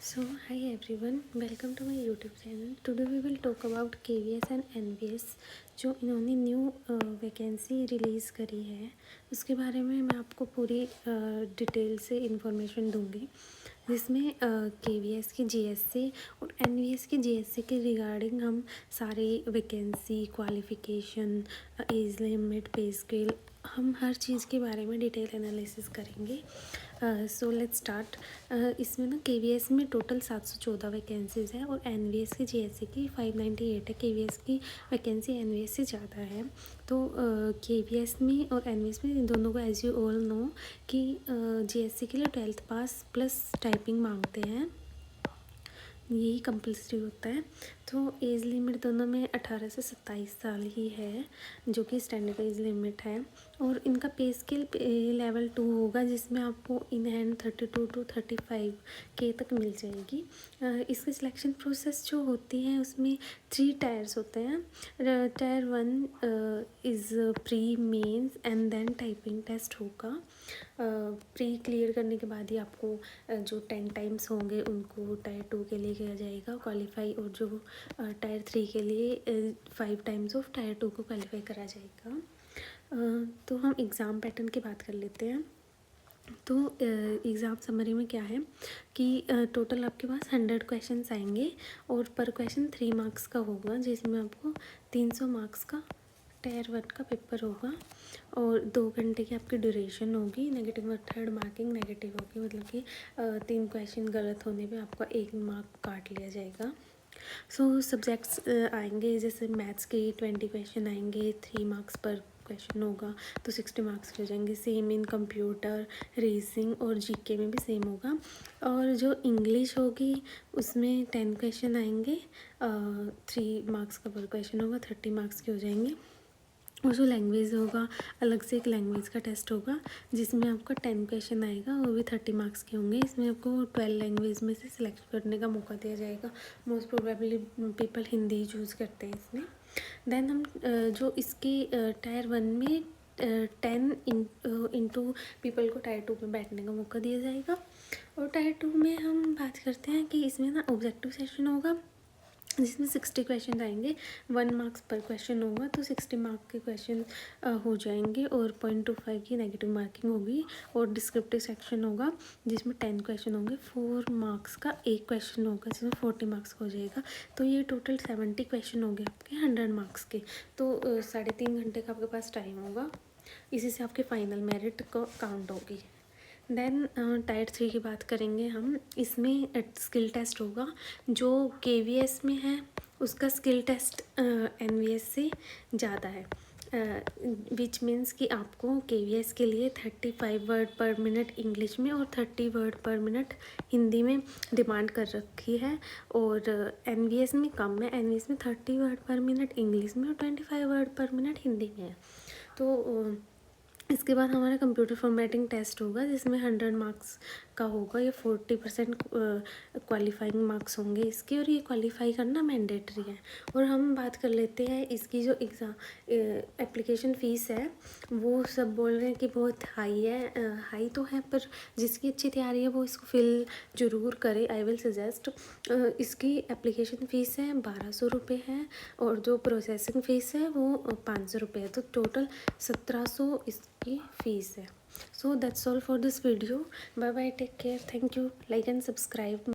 So hi everyone, welcome to my YouTube channel. Today we will talk about KVS and NVS जो इन्होंने new vacancy release करी है उसके बारे में मैं आपको पूरी डिटेल से इन्फॉर्मेशन दूंगी, जिसमें KVS की GSC और NVS की GSC के रिगार्डिंग हम सारी वैकेंसी, क्वालिफ़िकेशन, एज लिमिट, पे स्केल, हम हर चीज़ के बारे में डिटेल एनालिसिस करेंगे। So let's start. इसमें ना KVS में टोटल 714 वैकेंसीज़ है और NVS की GSC की 598 है। KVS की वैकेंसी NVS से ज़्यादा है। तो KVS में और NVS में इन दोनों को एज यू ऑल नो कि GSC के लिए 12th पास प्लस टाइपिंग मांगते हैं, यही कंपल्सरी होता है। तो एज लिमिट दोनों में 18 से 27 साल ही है, जो कि स्टैंडर्ड एज लिमिट है। और इनका पे स्केल लेवल 2 होगा, जिसमें आपको इन हैंड 32 to 35 के तक मिल जाएगी। इसकी सिलेक्शन प्रोसेस जो होती है उसमें 3 टायर्स होते हैं। Tier 1 is pre, mains and then typing test होगा। प्री क्लियर करने के बाद ही आपको जो 10 टाइम्स होंगे उनको टायर 2 के लिए किया जाएगा क्वालिफाई, और जो टायर 3 के लिए 5 टाइम्स ऑफ टायर 2 को क्वालिफाई करा जाएगा। तो हम एग्ज़ाम पैटर्न की बात कर लेते हैं। तो एग्ज़ाम समरी में क्या है कि टोटल आपके पास 100 क्वेश्चंस आएंगे और पर क्वेश्चन 3 मार्क्स का होगा, जिसमें आपको 300 मार्क्स का टायर 1 का पेपर होगा और 2 घंटे की आपकी ड्यूरेशन होगी। नेगेटिव मेथड मार्किंग नेगेटिव होगी, मतलब कि 3 क्वेश्चन गलत होने पे आपका 1 मार्क काट लिया जाएगा। सो सब्जेक्ट्स आएंगे, जैसे मैथ्स के 20 क्वेश्चन आएंगे, 3 मार्क्स पर क्वेश्चन होगा तो 60 मार्क्स के हो जाएंगे। सेम इन कंप्यूटर, रीजनिंग और जीके में भी सेम होगा। और जो इंग्लिश होगी उसमें 10 क्वेश्चन आएंगे, 3 मार्क्स का पर क्वेश्चन होगा, 30 मार्क्स के हो जाएंगे। और जो लैंग्वेज होगा, अलग से एक लैंग्वेज का टेस्ट होगा, जिसमें आपका 10 क्वेश्चन आएगा, वो भी 30 मार्क्स के होंगे। इसमें आपको 12 लैंग्वेज में से सिलेक्ट करने का मौका दिया जाएगा। मोस्ट प्रोबेबली पीपल हिंदी ही चूज़ करते हैं इसमें। देन हम जो इसकी टायर 1 में 10 इंटू पीपल को टायर 2 में बैठने का मौका दिया जाएगा। और टायर 2 में हम बात करते हैं कि इसमें ना ऑब्जेक्टिव सेशन होगा, जिसमें 60 क्वेश्चन आएंगे, 1 मार्क्स पर क्वेश्चन होगा, तो 60 मार्क के क्वेश्चन हो जाएंगे और 0.25 की नेगेटिव मार्किंग होगी। और डिस्क्रिप्टिव सेक्शन होगा, जिसमें 10 क्वेश्चन होंगे, 4 मार्क्स का एक क्वेश्चन होगा, जिसमें 40 मार्क्स हो जाएगा। तो ये टोटल 70 क्वेश्चन हो गए आपके 100 मार्क्स के। तो 3.5 घंटे का आपके पास टाइम होगा, इसी से आपके फाइनल मेरिट को काउंट होगी। देन टायर 3 की बात करेंगे हम। इसमें स्किल टेस्ट होगा, जो KVS में है उसका स्किल टेस्ट NVS से ज़्यादा है, विच मीन्स कि आपको KVS के लिए 35 वर्ड पर मिनट इंग्लिश में और 30 वर्ड पर मिनट हिंदी में डिमांड कर रखी है। और NVS में कम है, NVS में 30 वर्ड पर मिनट इंग्लिश में और 25 वर्ड पर मिनट हिंदी में है। तो इसके बाद हमारा कंप्यूटर फॉर्मेटिंग टेस्ट होगा, जिसमें 100 मार्क्स का होगा, ये 40% क्वालिफाइंग मार्क्स होंगे इसके, और ये क्वालिफाई करना मैंडेटरी है। और हम बात कर लेते हैं इसकी जो एग्ज़ाम एप्लीकेशन फ़ीस है, वो सब बोल रहे हैं कि बहुत हाई है। हाई तो है, पर जिसकी अच्छी तैयारी है वो इसको फिल ज़रूर करे। I will suggest. इसकी एप्लीकेशन फ़ीस है 1200 रुपये है, और जो प्रोसेसिंग फ़ीस है वो 500 रुपये है, तो टोटल 1700 इसकी फ़ीस है। So that's all for this video. Bye bye, take care, thank you, like and subscribe.